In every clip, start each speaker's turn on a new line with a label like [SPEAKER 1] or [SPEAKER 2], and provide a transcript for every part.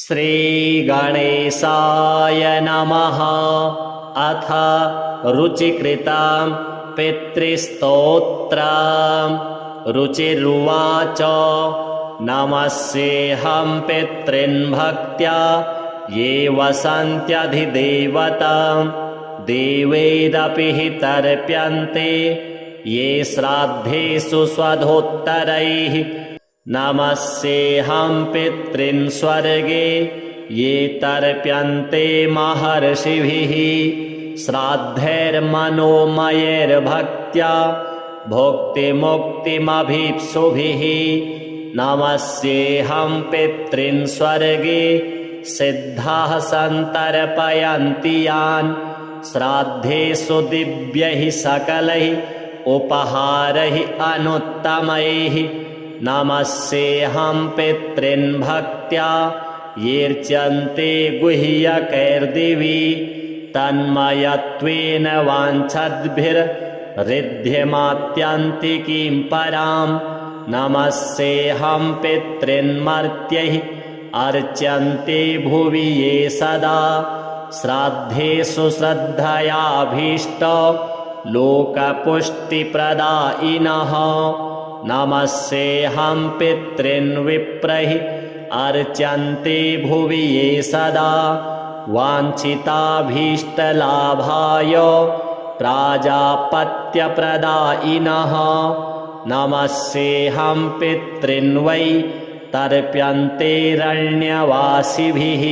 [SPEAKER 1] श्रीगणेशाय नमः। अथ रुचिकृतां पितृस्तोत्रम्। रुचिरुवाच नमस्येऽहं पितॄन् भक्त्या ये वसन्त्यधिदेवतां देवैरपि हि तर्प्यन्ते ये श्राद्धेषु स्वधोत्तरैः। नमस्येऽहं पितॄन् स्वर्गे ये तर्प्यन्ते महर्षिभिः श्राद्धैर्मनोमयैर्भक्त्या भुक्तिमुक्तिमभीप्सुभिः। नमस्येऽहं पितॄन् स्वर्गे सिद्धाः सन्तर्पयन्ति यान् श्राद्धेषु दिव्यैः सकलैः उपहारैः अनुत्तमैः। नमस्येऽहं पितॄन् भक्त्या येऽर्च्यन्ते गुह्यकैर्दिवि तन्मयत्वेन वाञ्छद्भिर्ऋद्ध्यमात्यन्तिकीं पराम्। नमस्येऽहं पितॄन् मर्त्यैः अर्च्यन्ते भुवि ये सदा श्राद्धेषु श्रद्धयाभीष्ट लोकपुष्टिप्रदायिनः। नमस्येऽहं पितॄन् विप्रैः अर्च्यन्ते भुवि ये सदा वाञ्छिताभीष्टलाभाय प्राजापत्यप्रदायिनः। नमस्येऽहं पितॄन् वै तर्प्यन्तेरण्यवासिभिः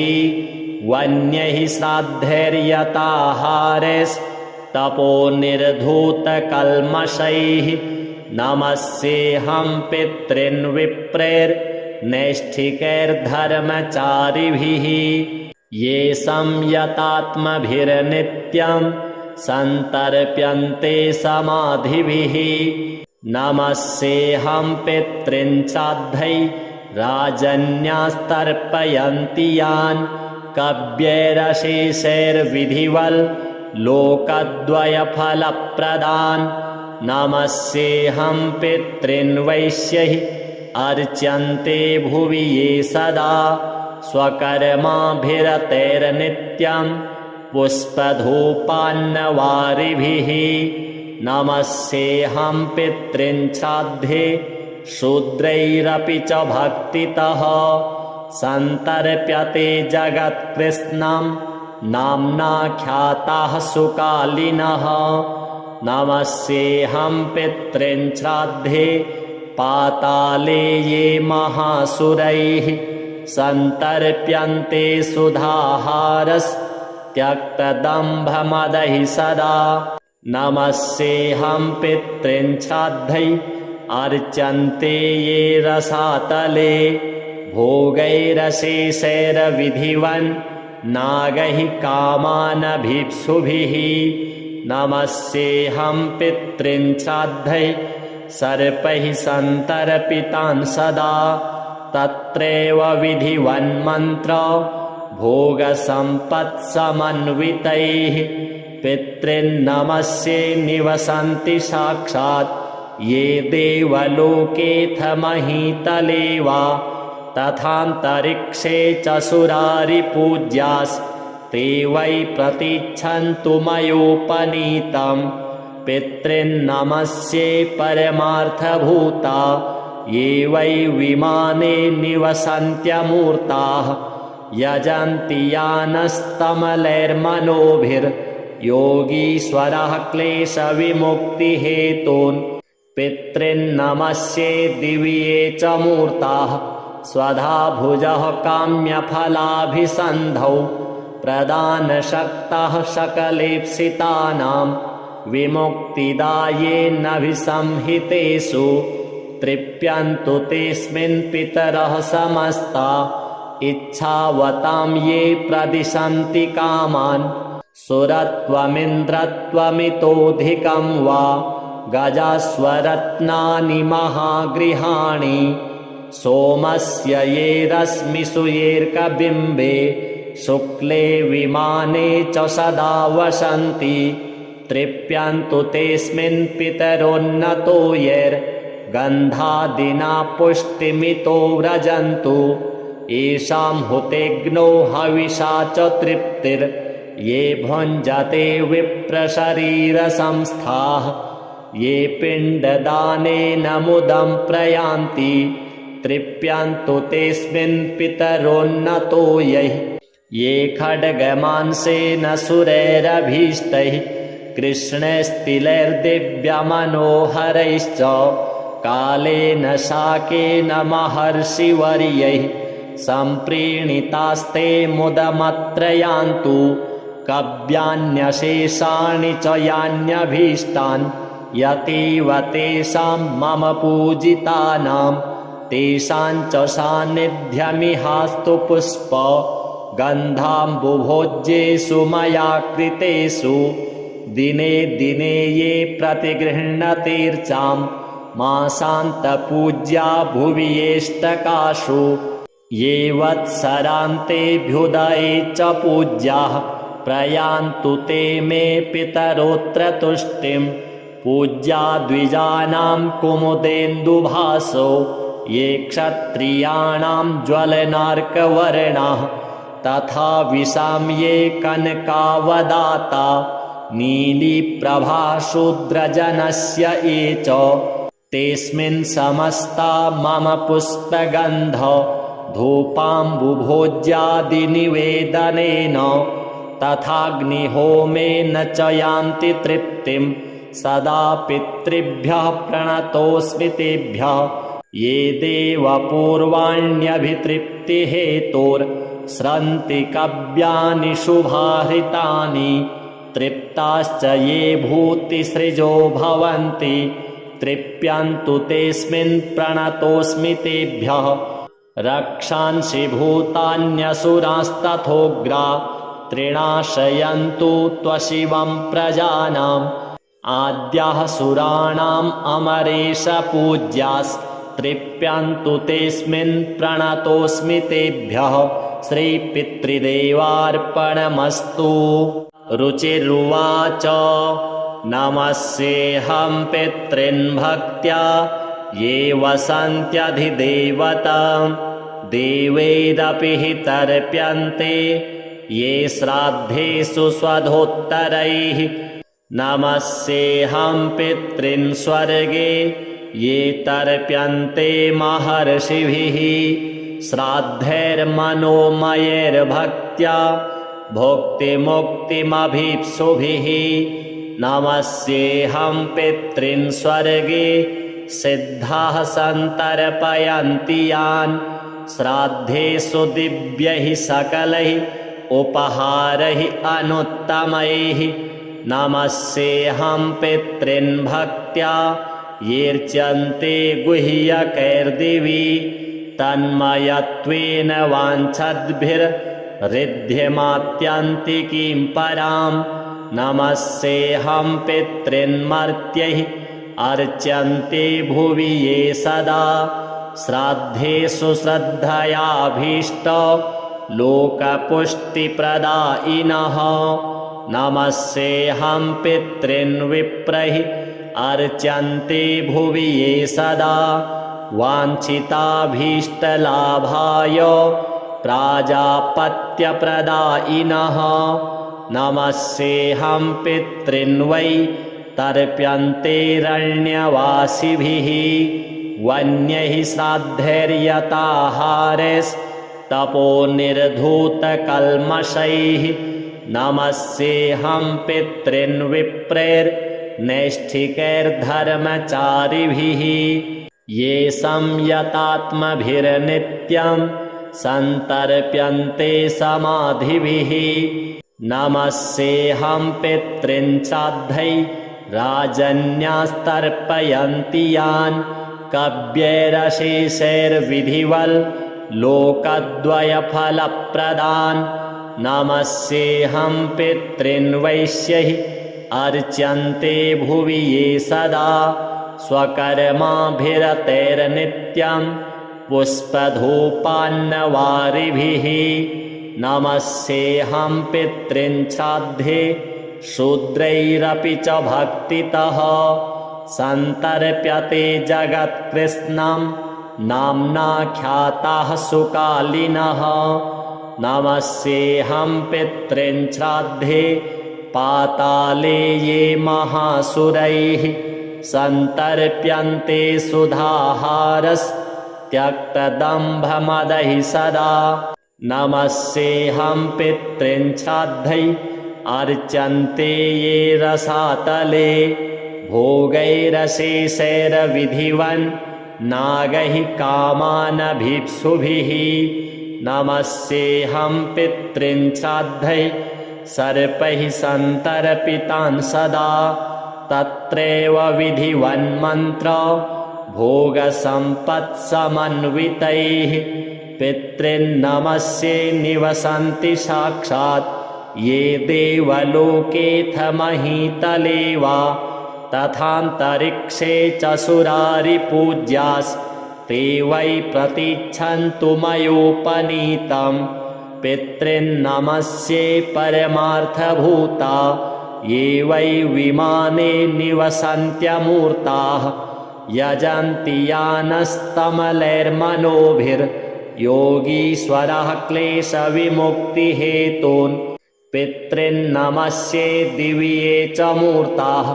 [SPEAKER 1] वन्यैः श्राद्धैर्यताहारैस्तपोनिर्धूतकल्मषैः। नमस्येऽहं पितॄन् विप्रैर्नैष्ठिकैर्धर्मचारिभिः ये संयतात्मभिर्नित्यं सन्तर्प्यन्ते समाधिभिः। नमस्येऽहं पितॄन् श्राद्धैः राजन्यास्तर्पयन्ति यान् कव्यैरशेषैर्विधिवल् लोकद्वयफलप्रदान्। नमस्येऽहं पितॄन् वैश्यैः अर्च्यन्ते भुवि ये सदा स्वकर्माभिरतैर्नित्यं पुष्पधूपान्नवारिभिः। नमस्येऽहं पितॄन् श्राद्धे शूद्रैरपि च भक्तितः सन्तर्प्यते जगत्कृत्स्नं नाम्नाख्याताः सुकालिनः। नमस्येऽहं पितॄन् श्राद्धे पाताले ये महासुरैः सन्तर्प्यन्ते सुधाहारस्त्यक्तदम्भमदैः सदा। नमस्येऽहं पितॄन् श्राद्धैः अर्च्यन्ते ये रसातले भोगैरशेषैर्विधिवन् नागैः कामानभीप्सुभिः। नमस्येऽहं पितॄन् श्राद्धैः सर्पैः सन्तर्पितान् सदा तत्रैव विधिवन्मन्त्र भोगसम्पत्समन्वितैः। पितॄन्नमस्ये निवसन्ति साक्षात् ये देवलोकेऽथ महीतले वा तथान्तरिक्षे च सुरारिपूज्यास्ते वै प्रतीच्छन्तु मयोपनीतम्। पितॄन्नमस्ये परमार्थभूता ये वै विमाने निवसन्त्यमूर्ताः यजन्ति यानस्तमलैर्मनोभिर्योगीश्वरः क्लेशविमुक्तिहेतून्। पितॄन्नमस्ये दिवि ये च मूर्ताः स्वधा भुजः काम्यफलाभिसन्धौ प्रदानशक्तः सकलेप्सितानां विमुक्तिदायेनभिसंहितेषु तृप्यन्तु तेऽस्मिन् पितरः समस्ता इच्छावतां ये प्रदिशन्ति कामान्। सुरत्वमिन्द्रत्वमितोऽधिकं वा गजास्वरत्नानि महागृहाणि सोमस्य ये रश्मिषु येऽर्कबिम्बे शुक्ले विमाने च सदा वसन्ति तृप्यन्तु तेऽस्मिन् पितरोन्नतो यैर्गन्धादिना पुष्टिमितो व्रजन्तु येषां हुतेग्नो हविषा च तृप्तिर् ये भुञ्जते विप्रशरीरसंस्थाः ये पिण्डदानेन मुदं प्रयान्ति तृप्यन्तु तेऽस्मिन् पितरोन्नतो यैः ये खड्गमांसेन सुरैरभीष्टैः कृष्णैस्तिलैर्दिव्यमनोहरैश्च कालेन शाकेन महर्षिवर्यैः सम्प्रीणितास्ते मुदमत्र यान्तु कव्यान्यशेषाणि च यान्यभीष्टान् यतीव तेषां मम पूजितानां तेषां च सान्निध्यमिहास्तु पुष्प गन्धाम्बुभोज्येषु मया कृतेषु दिने दिने ये प्रतिगृह्णतीर्चां मासान्तपूज्या भुवि येष्टकाशु ये वत्सरान्तेऽभ्युदये च पूज्याः प्रयान्तु ते मे पितरोऽत्र तुष्टिं पूज्या द्विजानां कुमुदेन्दुभासो ये क्षत्रियाणां ज्वलनार्कवर्णाः तथा विशां ये कनकावदाता नीलीप्रभाशूद्रजनस्य ये च तेऽस्मिन् समस्ता मम पुष्पगन्ध धूपाम्बुभोज्यादिनिवेदनेन तथाग्निहोमेन च यान्ति तृप्तिं सदा पितृभ्यः प्रणतोऽस्मि तेभ्यः ये देवपूर्वाण्यभितृप्तिहेतोर्स्रन्ति कव्यानि शुभाहृतानि तृप्ताश्च ये भूतिसृजो भवन्ति तृप्यन्तु तेऽस्मिन् प्रणतोऽस्मि तेभ्यः रक्षांसि भूतान्यसुरास्तथोग्रा त्रिणाशयन्तु त्वशिवं प्रजानाम् आद्याः सुराणाम् अमरेश पूज्यास्तृप्यन्तु तेऽस्मिन् प्रणतोऽस्मि तेभ्यः श्रीपितृदेवार्पणमस्तु। रुचिरुवाच नमस्येऽहं पितॄन् भक्त्या ये वसन्त्यधिदेवतां देवैरपि हि तर्प्यन्ते ये श्राद्धेषु स्वधोत्तरैः नमस्येऽहं पितॄन् स्वर्गे ये तर्प्यन्ते महर्षिभिः श्राद्धैर्मनोमयैर्भक्त्या भुक्तिमुक्तिमभीप्सुभिः नमस्येऽहं पितॄन् स्वर्गे सिद्धाः सन्तर्पयन्ति यान् श्राद्धेषु दिव्यैः सकलैः उपहारैः अनुत्तमैः नमस्येऽहं पितॄन् भक्त्या येऽर्च्यन्ते गुह्यकैर्दिवि तन्मयत्वेन वाञ्छद्भिर्ऋद्धिमात्यन्तिकीं परां नमस्येऽहं पितॄन् मर्त्यैः अर्च्यन्ते भुवि ये सदा श्राद्धेषु श्रद्धयाभीष्ट लोकपुष्टिप्रदायिनः नमस्येऽहं पितॄन् विप्रैः अर्च्यन्ते भुवि ये सदा वाञ्छिताभीष्टलाभाय प्राजापत्यप्रदायिनः नमस्येऽहं पितॄन् वै तर्प्यन्तेरण्यवासिभिः वन्यैः श्राद्धैर्यताहारैस्तपोनिर्धूतकल्मषैः नमस्येऽहं पितॄन् विप्रैर्नैष्ठिकैर्धर्मचारिभिः ये संयतात्मभिर्नित्यं सन्तर्प्यन्ते समाधिभिः नमस्येऽहं पितॄन् श्राद्धैर्राजन्यास्तर्पयन्ति यान् कव्यैरशेषैर्विधिवल् लोकद्वयफलप्रदान् नमस्येऽहं पितॄन् वैश्यैः अर्च्यन्ते भुवि ये सदा स्वकर्माभिरतैर्नित्यं पुष्पधूपान्नवारिभिः नमस्येऽहं पितॄन् श्राद्धे शूद्रैरपि च भक्तितः सन्तर्प्यते जगत्कृत्स्नं नाम्नाख्याताः सुकालिनः। नमस्येऽहं पितॄन् श्राद्धे पाताले ये महासुरैः सन्तर्प्यन्ते सुधाहारस्त्यक्तदम्भमदैः सदा। नमस्येऽहं पितॄन् श्राद्धैः अर्चन्ते ये रसातले भोगैरशेषैर्विधिवन् नागैः कामानभीप्सुभिः। नमस्येऽहं पितॄन् श्राद्धैः सर्पैः सन्तर्पितान् सदा तत्रैव विधिवन्मन्त्र भोगसम्पत्समन्वितैः। पितॄन्नमस्ये निवसन्ति साक्षात् ये देवलोकेऽथ महीतले वा तथान्तरिक्षे च सुरारिपूज्यास्ते वै प्रतीच्छन्तु मयोपनीतम्। पितॄन्नमस्ये परमार्थभूता ये वै विमाने निवसन्त्यमूर्ताः यजन्ति यानस्तमलैर्मनोभिर्योगीश्वरः क्लेशविमुक्तिहेतून्। पितॄन्नमस्ये दिव्ये च मूर्ताः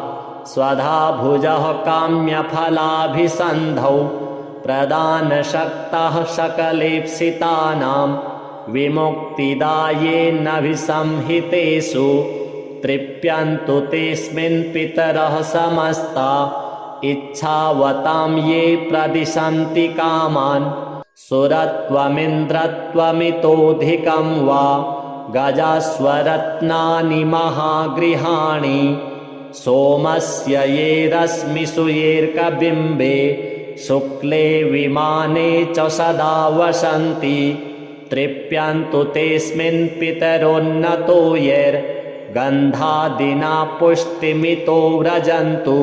[SPEAKER 1] स्वधा भुजः काम्यफलाभिसन्धौ प्रदानशक्तः सकलेप्सितानां विमुक्तिदायेनभिसंहितेषु। तृप्यन्तु तेऽस्मिन् पितरः समस्ता इच्छावतां ये प्रदिशन्ति कामान्। सुरत्वमिन्द्रत्वमितोऽधिकं वा गजास्वरत्नानि महागृहाणि सोमस्य ये रश्मिषु येऽर्कबिम्बे शुक्ले विमाने च सदा वसन्ति। तृप्यन्तु तेऽस्मिन् पितरोन्नतो यैर्गन्धादिना पुष्टिमितो व्रजन्तु।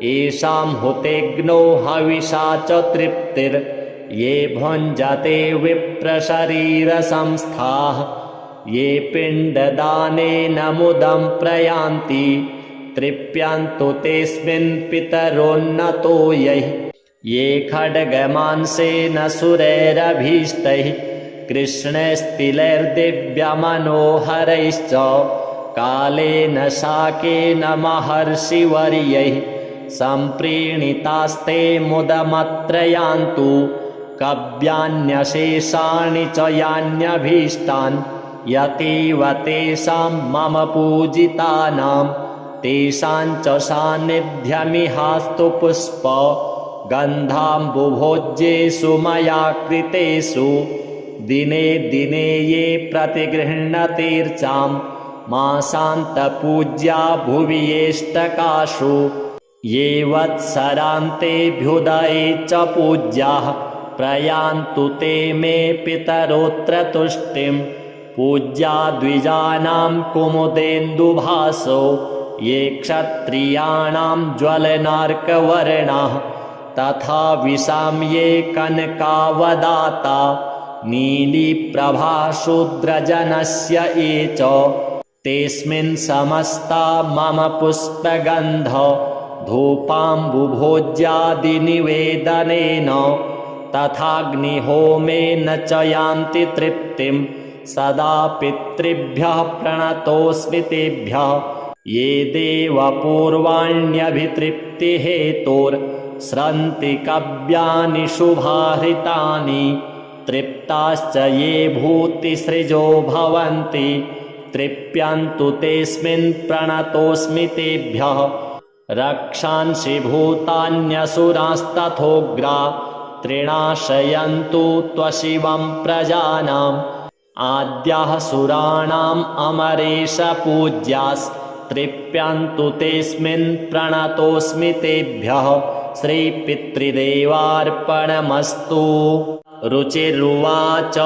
[SPEAKER 1] येषां हुतेग्नो हविषा च तृप्तिर्ये भुञ्जते विप्रशरीरसंस्थाः ये पिण्डदानेन मुदं प्रयान्ति। तृप्यन्तु तेऽस्मिन् पितरोन्नतो यैः ये खड्गमांसेन सुरैरभीष्टैः कृष्णैस्तिलैर्दिव्यमनोहरैश्च कालेन शाकेन महर्षिवर्यैः सम्प्रीणितास्ते मुदमत्र यान्तु। कव्यान्यशेषाणि च यान्यभीष्टान् यतीव तेषां मम पूजितानां तेषां च सान्निध्यमिहास्तु पुष्प गन्धाम्बुभोज्येषु मया कृतेषु। दिने दिने ये प्रतिगृह्णतीर्चां मासान्तपूज्या भुवि येष्टकाशु ये वत्सरान्तेऽभ्युदये च पूज्याः प्रयान्तु ते मे पितरोऽत्र तुष्टिं। पूज्या द्विजानां कुमुदेन्दुभासो ये क्षत्रियाणां ज्वलनार्कवर्णाः तथा विशां ये कनकावदाता नीलीप्रभा शूद्रजनस्य ये च तेऽस्मिन् समस्ता मम पुष्पगन्ध धूपाम्बुभोज्यादिनिवेदनेन तथाग्निहोमेन च यान्ति तृप्तिं। सदा पितृभ्यः प्रणतोऽस्मि तेभ्यः ये देवपूर्वाण्यभितृप्तिहेतोर्स्रन्ति कव्यानि शुभाहृतानि। तृप्ताश्च ये भूतिसृजो भवन्ति तृप्यन्तु तेऽस्मिन् प्रणतोऽस्मि तेभ्यः। रक्षांसि भूतान्यसुरास्तथोग्रा त्रिणाशयन्तु त्वशिवं प्रजानाम्। आद्याः सुराणाम् अमरेश पूज्यास्तृप्यन्तु तेऽस्मिन् प्रणतोऽस्मि तेभ्यः। श्रीपितृदेवार्पणमस्तु। रुचिरुवाच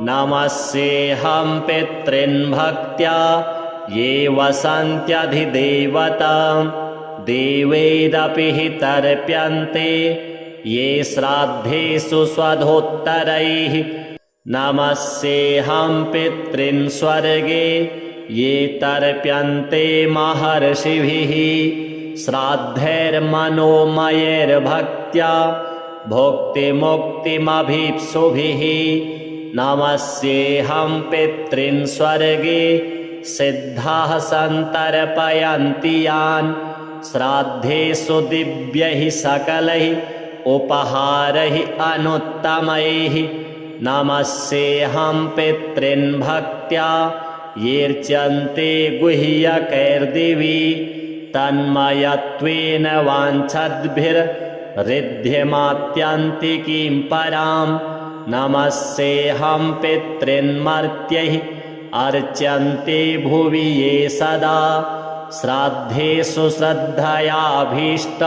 [SPEAKER 1] नमस्येऽहं पितॄन् भक्त्या ये वसन्त्यधिदेवतां देवैरपि हि तर्प्यन्ते ये श्राद्धेषु स्वधोत्तरैः। नमस्येऽहं पितॄन् स्वर्गे ये तर्प्यन्ते महर्षिभिः श्राद्धैर्मनोमयैर्भक्त्या भुक्तिमुक्तिमभीप्सुभिः नमस्येऽहं पितॄन् स्वर्गे सिद्धाः सन्तर्पयन्ति यान् श्राद्धेषु दिव्यैः सकलैः उपहारैः अनुत्तमैः नमस्येऽहं पितॄन् भक्त्या येऽर्चन्ते गुह्यकैर्दिवि तन्मयत्वेन वाञ्छद्भिर्ऋद्ध्यमात्यन्तिकीं परां नमस्येऽहं पितॄन्मर्त्यैः अर्च्यन्ते भुवि ये सदा श्राद्धेषु श्रद्धयाभीष्ट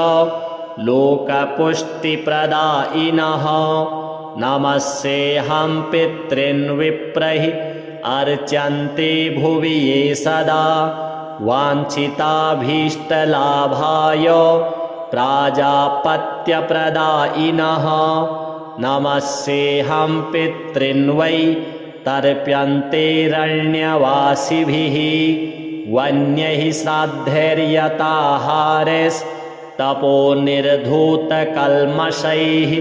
[SPEAKER 1] लोकपुष्टिप्रदायिनः नमस्येऽहं पितॄन् विप्रैः अर्च्यन्ते भुवि ये सदा वाञ्छिताभीष्टलाभाय प्राजापत्यप्रदायिनः नमस्येऽहं पितॄन् वै तर्प्यन्तेरण्यवासिभिः वन्यैः श्राद्धैर्यताहारैस्तपोनिर्धूतकल्मषैः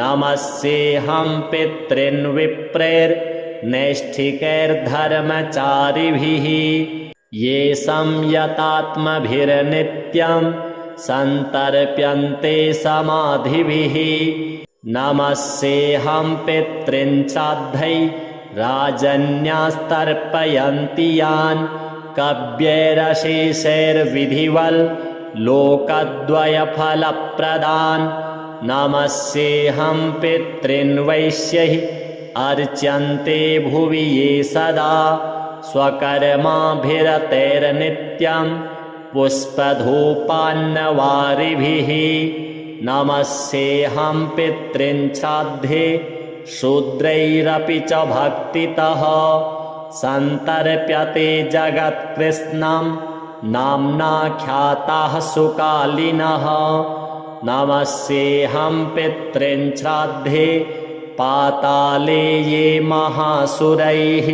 [SPEAKER 1] नमस्येऽहं पितॄन् विप्रेर्नैष्ठिकैर्धर्मचारिभिः ये संयतात्मभिर्नित्यं सन्तर्प्यन्ते समाधिभिः नमस्येऽहं पितॄन् श्राद्धैः राजन्यास्तर्पयन्ति यान् कव्यैरशेषैर्विधिवल् लोकद्वयफलप्रदान् नमस्येऽहं पितॄन् वैश्यैः अर्च्यन्ते भुवि ये सदा स्वकर्माभिरतैर्नित्यं पुष्पधूपान्नवारिभिः नमस्येऽहं पितॄन् श्राद्धे शूद्रैरपि च भक्तितः सन्तर्प्यते जगत्कृत्स्नं नाम्नाख्याताः सुकालिनः नमस्येऽहं पितॄन् श्राद्धे पाताले ये महासुरैः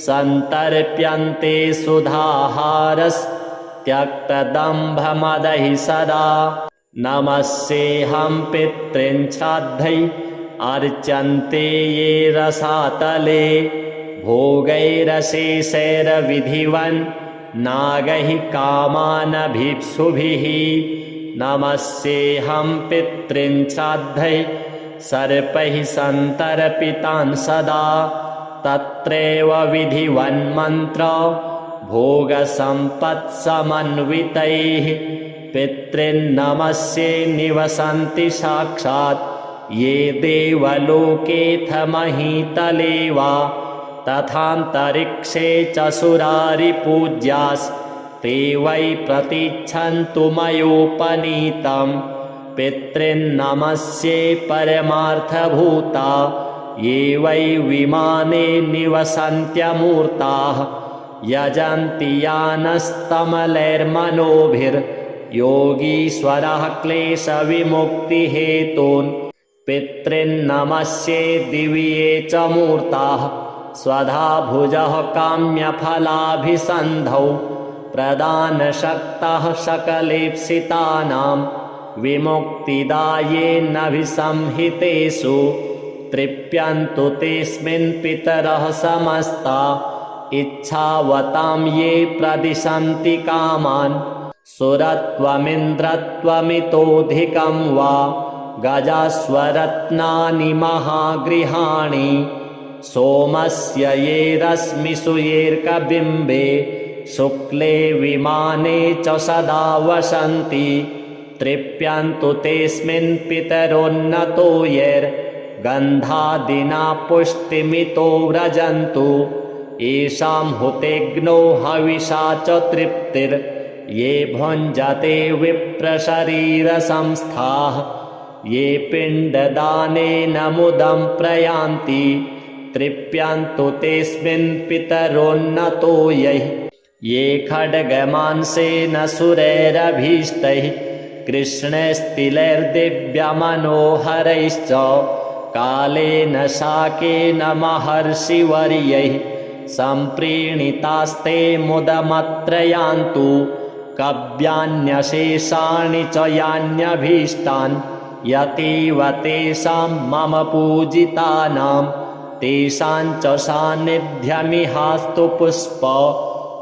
[SPEAKER 1] सन्तर्प्यन्ते सुधाहारस्त्यक्तदम्भमदैः सदा नमस्येऽहं पितॄन् श्राद्धैः अर्च्यन्ते ये रसातले भोगैरशेषैर्विधिवन् नागैः कामानभीप्सुभिः नमस्येऽहं पितॄन् श्राद्धैः सर्पैः सन्तर्पितान् सदा तत्रैव विधिवन्मन्त्र भोगसम्पत्समन्वितैः पितॄन्नमस्ये निवसन्ति साक्षात् ये देवलोकेऽथ महीतले वा तथान्तरिक्षे च सुरारिपूज्यास्ते वै प्रतीच्छन्तु मयोपनीतं पितॄन्नमस्ये परमार्थभूता ये वै विमाने निवसन्त्यमूर्ताः यजन्ति यानस्तमलैर्मनोभिर्योगीश्वरः क्लेशविमुक्तिहेतून् पितॄन्नमस्ये दिवि ये च मूर्ताः स्वधा भुजः काम्यफलाभिसन्धौ प्रदानशक्तः सकलेप्सितानां विमुक्तिदायेनभिसंहितेषु तृप्यन्तु तेऽस्मिन् पितरः समस्ता इच्छावतां ये प्रदिशन्ति कामान् सुरत्वमिन्द्रत्वमितोऽधिकं वा गजास्वरत्नानि महागृहाणि सोमस्य ये रश्मिषु येऽर्कबिम्बे शुक्ले विमाने च सदा वसन्ति तृप्यन्तु तेऽस्मिन् पितरोन्नतो यैर्गन्धादिना पुष्टिमितो व्रजन्तु येषां हुतेऽग्नौ हविषा च तृप्तिर्ये भुञ्जते विप्रशरीरसंस्थाः ये पिण्डदानेन मुदं प्रयान्ति तृप्यन्तु तेऽस्मिन् पितरोन्नतो यैः ये खड्गमांसेन सुरैरभीष्टैः कृष्णैस्तिलैर्दिव्यमनोहरैश्च कालेन शाकेन महर्षिवर्यैः सम्प्रीणितास्ते मुदमत्र यान्तु कव्यान्यशेषाणि च यान्यभीष्टान् यतीव तेषां मम पूजितानां तेषां च सान्निध्यमिहास्तु पुष्प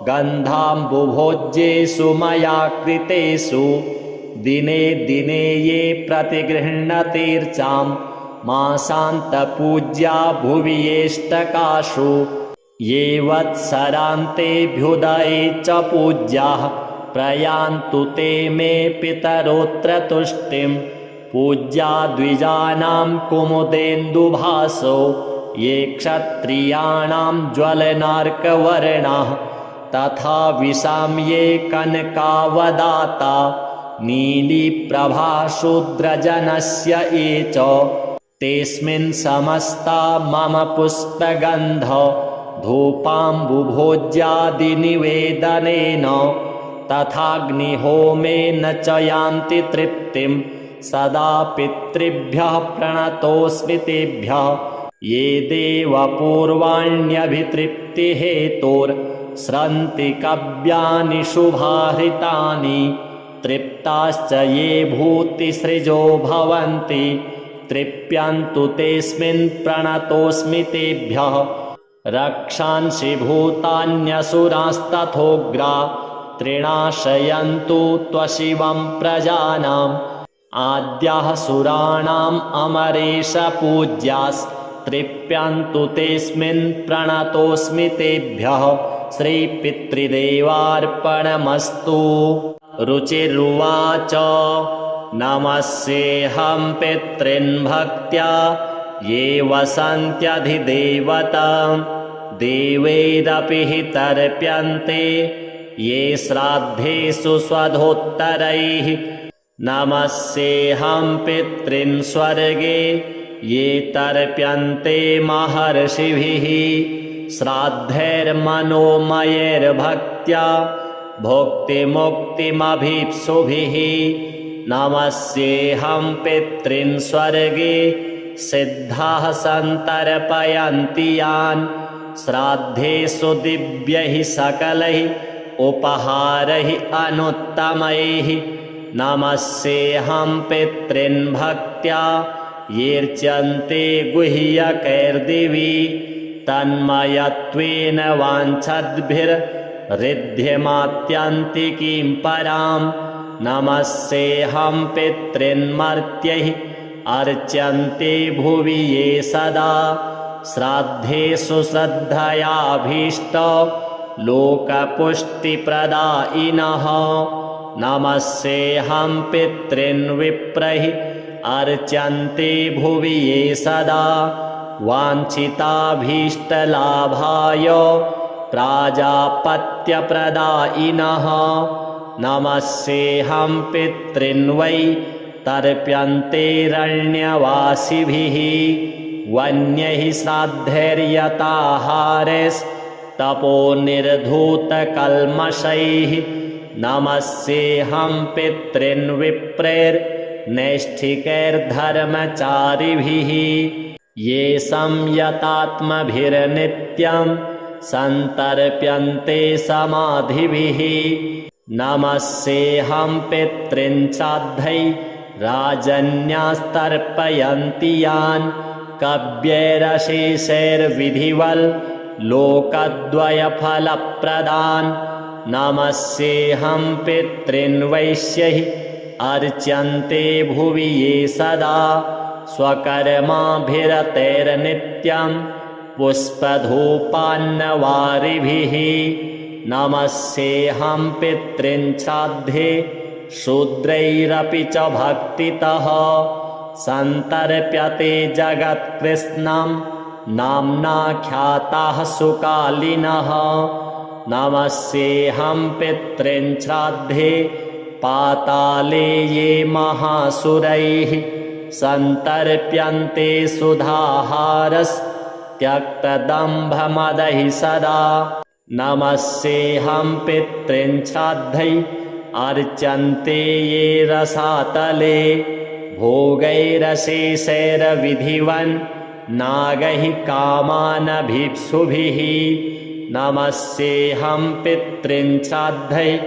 [SPEAKER 1] गन्धाम्बुभोज्येषु मया कृतेषु दिने दिने ये प्रतिगृह्णतीर्चां मासान्तपूज्या भुवि येष्टकासु ये वत्सरान्तेऽभ्युदये च पूज्याः प्रयान्तु ते मे पितरोऽत्र तुष्टिं पूज्या द्विजानां कुमुदेन्दुभासो ये क्षत्रियाणां ज्वलनार्कवर्णाः तथा विशां ये कनकावदाता नीलीप्रभाशूद्रजनस्य ये च तेस्मिन् समस्ता मम पुष्पगन्ध धूपाम्बुभोज्यादिनिवेदनेन तथाग्निहोमेन च यान्ति तृप्तिं सदा पितृभ्यः प्रणतोऽस्मि तेभ्यः ये देवपूर्वाण्यभितृप्तिहेतोर्स्रन्ति कव्यानि शुभाहृतानि तृप्ताश्च ये भूतिसृजो भवन्ति तृप्यन्तु तेऽस्मिन् प्रणतोऽस्मि तेभ्यः रक्षांसि भूतान्यसुरास्तथोग्रा त्रिणाशयन्तु त्वशिवं प्रजानाम् आद्याः सुराणाम् अमरेश पूज्यास्तृप्यन्तु तेऽस्मिन् प्रणतोऽस्मि तेभ्यः श्रीपितृदेवार्पणमस्तु। रुचिरुवाच नमस्येऽहं पितॄन् भक्त्या ये वसन्त्यधिदेवतां देवैरपि हि तर्प्यन्ते ये श्राद्धेषु स्वधोत्तरैः नमस्येऽहं पितॄन् स्वर्गे ये तर्प्यन्ते महर्षिभिः श्राद्धैर्मनोमयैर्भक्त्या भुक्तिमुक्तिमभीप्सुभिः नमस्येऽहं पितॄन् स्वर्गे सिद्धाः सन्तर्पयन्ति यान् श्राद्धेषु दिव्यैः सकलैः उपहारैः अनुत्तमैः नमस्येऽहं पितॄन् भक्त्या येऽर्च्यन्ते गुह्यकैर्दिवि तन्मयत्वेन वाञ्छद्भिर्ऋद्ध्यमात्यन्तिकीं परां नमस्येऽहं पितॄन् मर्त्यैः अर्च्यन्ते भुवि ये सदा श्राद्धेषु श्रद्धयाभीष्ट लोकपुष्टिप्रदायिनः नमस्येऽहं पितॄन् विप्रैः अर्च्यन्ते भुवि ये सदा वाञ्छिताभीष्टलाभाय प्राजापत्यप्रदायिनः नमस्येऽहं पितॄन् वै तर्प्यन्तेरण्यवासिभिः वन्यैः श्राद्धैर्यताहारैस्तपोनिर्धूतकल्मषैः नमस्येऽहं पितॄन् विप्रैर्नैष्ठिकैर्धर्मचारिभिः ये संयतात्मभिर्नित्यं सन्तर्प्यन्ते समाधिभिः नमस्येऽहं पितॄन् श्राद्धैः राजन्यास्तर्पयन्ति यान् कव्यैरशेषैर्विधिवल् लोकद्वयफलप्रदान् नमस्येऽहं पितॄन् वैश्यैः अर्च्यन्ते भुवि ये सदा स्वकर्माभिरतैर्नित्यं पुष्पधूपान्नवारिभिः नमस्येऽहं पितॄन् श्राद्धे शूद्रैरपि च भक्तितः सन्तर्प्यते जगत्कृत्स्नं नाम्नाख्याताः सुकालिनः नमस्येऽहं पितॄन् श्राद्धे पाताले ये महासुरैः सन्तर्प्यन्ते सुधाहारस्त्यक्तदम्भमदैः सदा नमस्येऽहं पितॄन् श्राद्धैः अर्च्यन्ते ये रसातले भोगैरशेषैर्विधिवन् नागैः कामानभीप्सुभिः नमस्येऽहं पितॄन् श्राद्धैः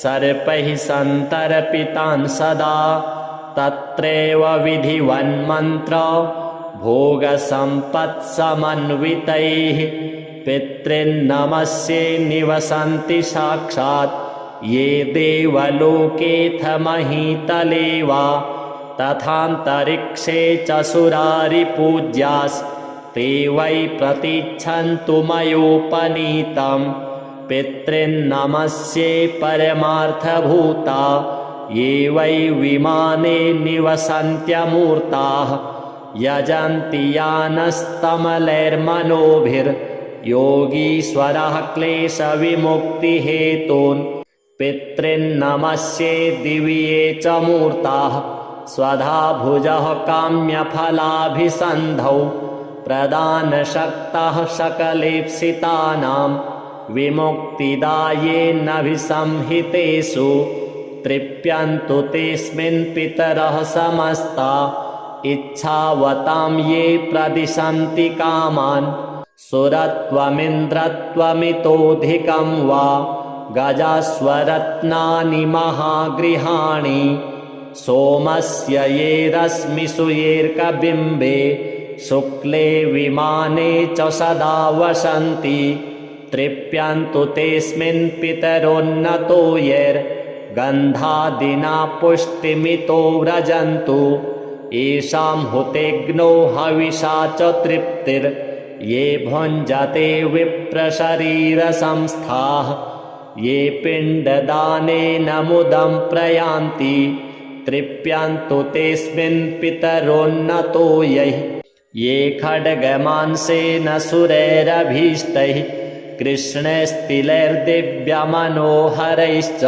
[SPEAKER 1] सर्पैः सन्तर्पितान् सदा तत्रैव विधिवन्मन्त्र भोगसम्पत्समन्वितैः पितॄन्नमस्ये निवसन्ति साक्षात् ये देवलोकेऽथ महीतले वा तथान्तरिक्षे च सुरारिपूज्यास्ते वै प्रतीच्छन्तु मयोपनीतं पितॄन्नमस्ये परमार्थभूता ये वै विमाने निवसन्त्यमूर्ताः यजन्ति यानस्तमलैर्मनोभिर्योगीश्वरः क्लेशविमुक्तिहेतून् पितॄन्नमस्ये दिव्ये च मूर्ताः स्वधा भुजः काम्यफलाभिसन्धौ प्रदानशक्तः सकलेप्सितानां विमुक्तिदायेऽनभिसंहितेषु तृप्यन्तु तेऽस्मिन् पितरः समस्ता इच्छावतां ये प्रदिशन्ति कामान् सुरत्वमिन्द्रत्वमितोऽधिकं वा गजास्वरत्नानि महागृहाणि सोमस्य ये रश्मिषु येऽर्कबिम्बे शुक्ले विमाने च सदा वसन्ति तृप्यन्तु तेऽस्मिन् पितरोन्नतो यैर्गन्धादिना पुष्टिमितो व्रजन्तु येषां हुतेऽग्नौ हविषा च तृप्तिर्ये भुञ्जते विप्रशरीरसंस्थाः ये पिण्डदानेन मुदं प्रयान्ति तृप्यन्तु तेऽस्मिन् पितरोन्नतो यैः ये खड्गमांसेन सुरैरभीष्टैः कृष्णैस्तिलैर्दिव्यमनोहरैश्च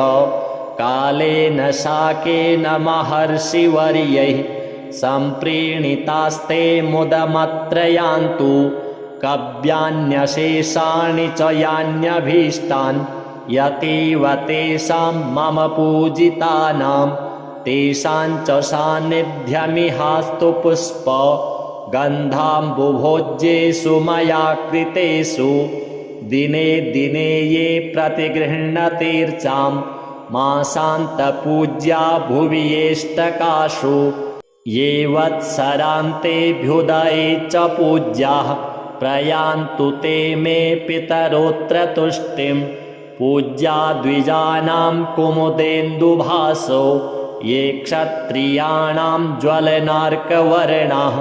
[SPEAKER 1] कालेन शाकेन महर्षिवर्यैः सम्प्रीणितास्ते मुदमत्र यान्तु कव्यान्यशेषाणि च यान्यभीष्टान् यतीव तेषां मम पूजितानां तेषां च सान्निध्यमिहास्तु पुष्प गन्धाम्बुभोज्येषु मया कृतेषु दिने दिने ये प्रतिगृह्णतीर्चां मासान्तपूज्या भुवि येष्टकाशु ये वत्सरान्तेऽभ्युदये च पूज्याः प्रयान्तु ते मे पितरोऽत्र तुष्टिं पूज्या द्विजानां कुमुदेन्दुभासो ये क्षत्रियाणां ज्वलनार्कवर्णाः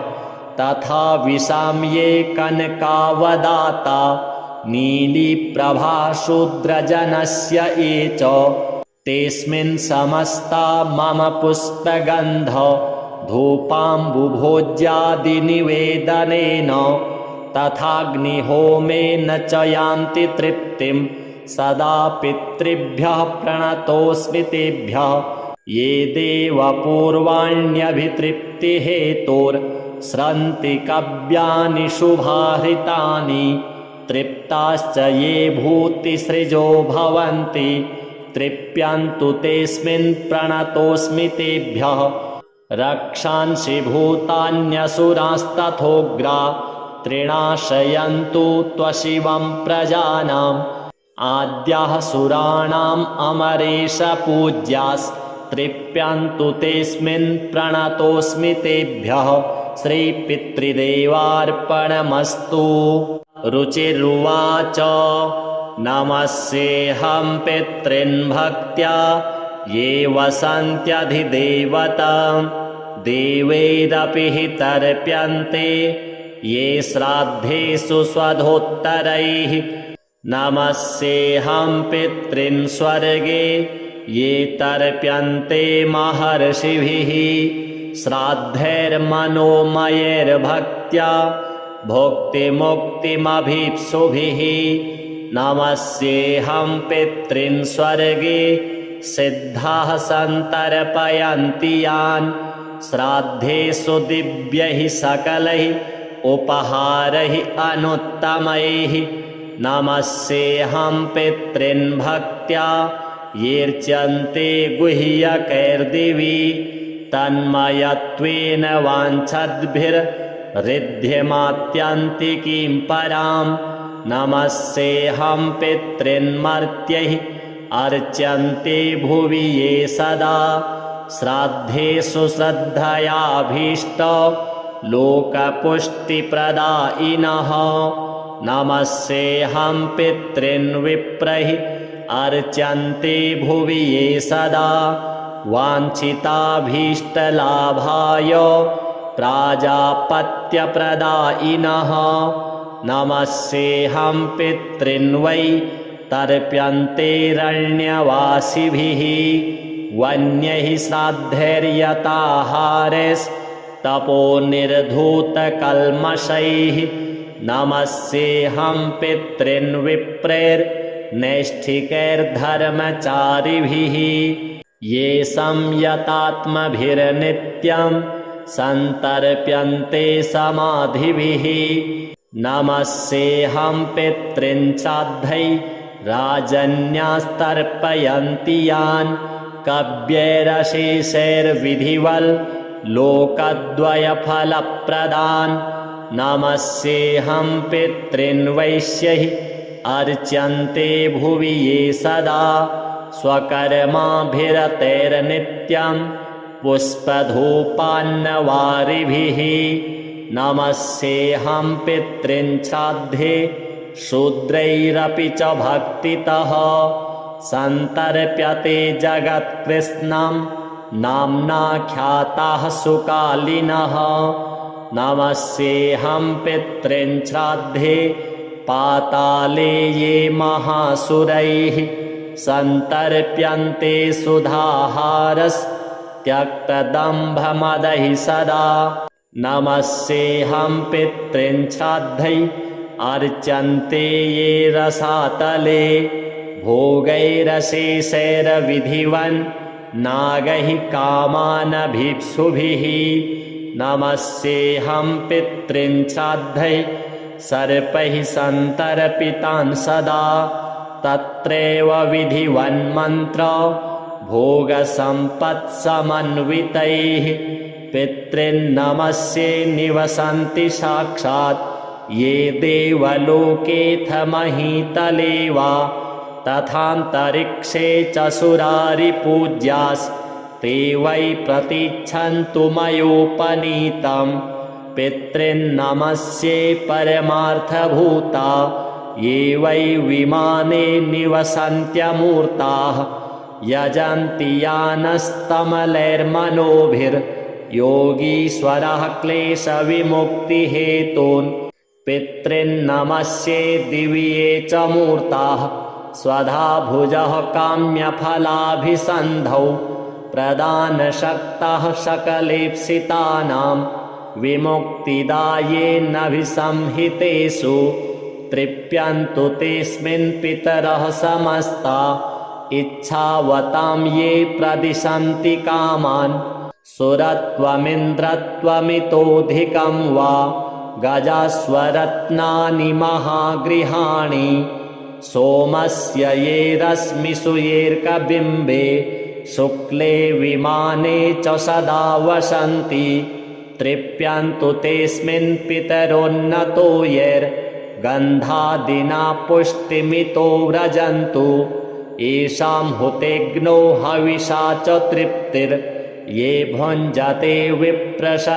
[SPEAKER 1] तथा विशां ये कनकावदाता नीलीप्रभा शूद्रजनस्य ये च तेऽस्मिन् समस्ता मम पुष्पगन्ध धूपाम्बुभोज्यादिनिवेदनेन तथाग्निहोमेन च यान्ति तृप्तिं सदा पितृभ्यः प्रणतोऽस्मि तेभ्यः ये देवपूर्वाण्यभितृप्तिहेतोर्स्रन्ति कव्यानि शुभाहृतानि तृप्ताश्च ये भूतिसृजो भवन्ति तृप्यन्तु तेऽस्मिन् प्रणतोऽस्मि तेभ्यः रक्षांसि भूतान्यसुरास्तथोग्रा त्रिणाशयन्तु त्वशिवं प्रजानाम् आद्याः सुराणाम् अमरेश पूज्यास्तृप्यन्तु तेऽस्मिन् प्रणतोऽस्मि तेभ्यः श्रीपितृदेवार्पणमस्तु। रुचिरुवाच नमस्येऽहं पितॄन् भक्त्या ये वसन्त्यधिदेवतां देवैरपि हि तर्प्यन्ते ये श्राद्धेषु स्वधोत्तरैः नमस्येऽहं पितॄन् स्वर्गे ये तर्प्यन्ते महर्षिभिः श्राद्धैर्मनोमयैर्भक्त्या भुक्तिमुक्तिमभीप्सुभिः नमस्येऽहं पितॄन् स्वर्गे सिद्धाः सन्तर्पयन्ति यान् श्राद्धेषु दिव्यैः सकलैः उपहारैः अनुत्तमैः नमस्येऽहं पितॄन् भक्त्या येऽर्च्यन्ते गुह्यकैर्दिवि तन्मयत्वेन वाञ्छद्भिर्हृद्यमात्यन्तिकीं परां नमस्येऽहं पितॄन् मर्त्यैः अर्च्यन्ते भुवि ये सदा श्राद्धेषु श्रद्धयाभीष्ट लोकपुष्टिप्रदायिनः नमस्येऽहं पितॄन् विप्रैः अर्च्यन्ते भुवि ये सदा वाञ्छिताभीष्टलाभाय प्राजापत्यप्रदायिनः नमस्येऽहं पितॄन् वै तर्प्यन्तेरण्यवासिभिः वन्यैः श्राद्धैर्यताहारैस्तपोनिर्धूतकल्मषैः नमस्येऽहं पितॄन् विप्रैर्नैष्ठिकैर्धर्मचारिभिः ये संयतात्मभिर्नित्यं सन्तर्प्यन्ते समाधिभिः नमस्येऽहं पितॄन् श्राद्धैः राजन्यास्तर्पयन्ति यान् कव्यैरशेषैर्विधिवल् लोकद्वयफलप्रदान् नमस्येऽहं पितॄन् वैश्यैः अर्च्यन्ते भुवि ये सदा स्वकर्माभिरतैर्नित्यं पुष्पधूपान्नवारिभिः नमस्येऽहं पितॄन् श्राद्धे शूद्रैरपि च भक्तितः सन्तर्प्यते जगत्कृत्स्नं नाम्नाख्याताः सुकालिनः नमस्येऽहं पितॄन् श्राद्धे पाताले ये महासुरैः सन्तर्प्यन्ते सुधाहारस्त्यक्तदम्भमदैः सदा नमस्येऽहं पितॄन् श्राद्धैः अर्च्यन्ते ये रसातले भोगैरशेषैर्विधिवन् नागैः कामानभीप्सुभिः नमस्येऽहं पितॄन् श्राद्धैः सर्पैः सन्तर्पितान् सदा तत्रैव विधिवन्मन्त्र भोगसम्पत्समन्वितैः पितॄन्नमस्ये निवसन्ति साक्षात् ये देवलोकेऽथ महीतले वा तथान्तरिक्षे च सुरारिपूज्यास्ते वै प्रतीच्छन्तु मयोपनीतं पितॄन्नमस्ये परमार्थभूता ये वै विमाने निवसन्त्यमूर्ताः यजन्ति यानस्तमलैर्मनोभिर्योगीश्वरः क्लेशविमुक्तिहेतून् पितॄन्नमस्ये दिव्ये च मूर्ताः स्वधा भुजः काम्यफलाभिसन्धौ प्रदानशक्तः सकलेप्सितानां विमुक्तिदायेनभिसंहितेषु तृप्यन्तु तेऽस्मिन् पितरः समस्ता इच्छावतां ये प्रदिशन्ति कामान् सुरत्वमिन्द्रत्वमितोऽधिकं वा गजास्वरत्नानि महागृहाणि सोमस्य ये रश्मिषु येऽर्कबिम्बे शुक्ले विमाने च सदा वसन्ति तृप्यन्तु तेऽस्मिन् पितरोन्नतो यैर्गन्धादिना पुष्टिमितो व्रजन्तु येषां हुतेऽग्नौ हविषा च तृप्तिर्ये भुञ्जते विप्रशरीरसंस्थाः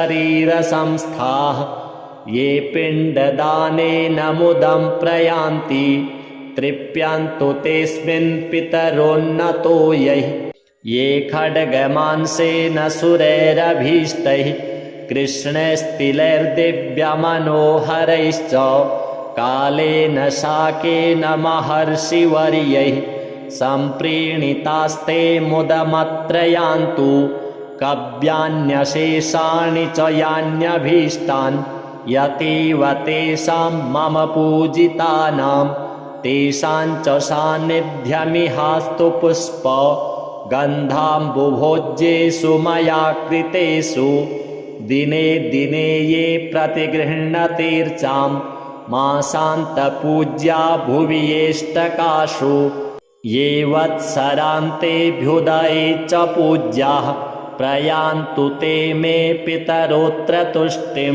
[SPEAKER 1] ये पिण्डदानेन मुदं प्रयान्ति तृप्यन्तु तेऽस्मिन् पितरोन्नतो यैः ये खड्गमांसेन सुरैरभीष्टैः कृष्णैस्तिलैर्दिव्यमनोहरैश्च कालेन शाकेन महर्षिवर्यैः सम्प्रीणितास्ते मुदमत्र यान्तु कव्यान्यशेषाणि च यान्यभीष्टान् यतीव तेषां मम पूजितानां तेषां च सान्निध्यमिहास्तु पुष्प गन्धाम्बुभोज्येषु मया कृतेषु दिने दिने ये प्रतिगृह्णतीर्चां मासान्तपूज्या भुवि येष्टकाशु ये वत्सरान्तेऽभ्युदये च पूज्याः प्रयान्तु ते मे पितरोऽत्र तुष्टिं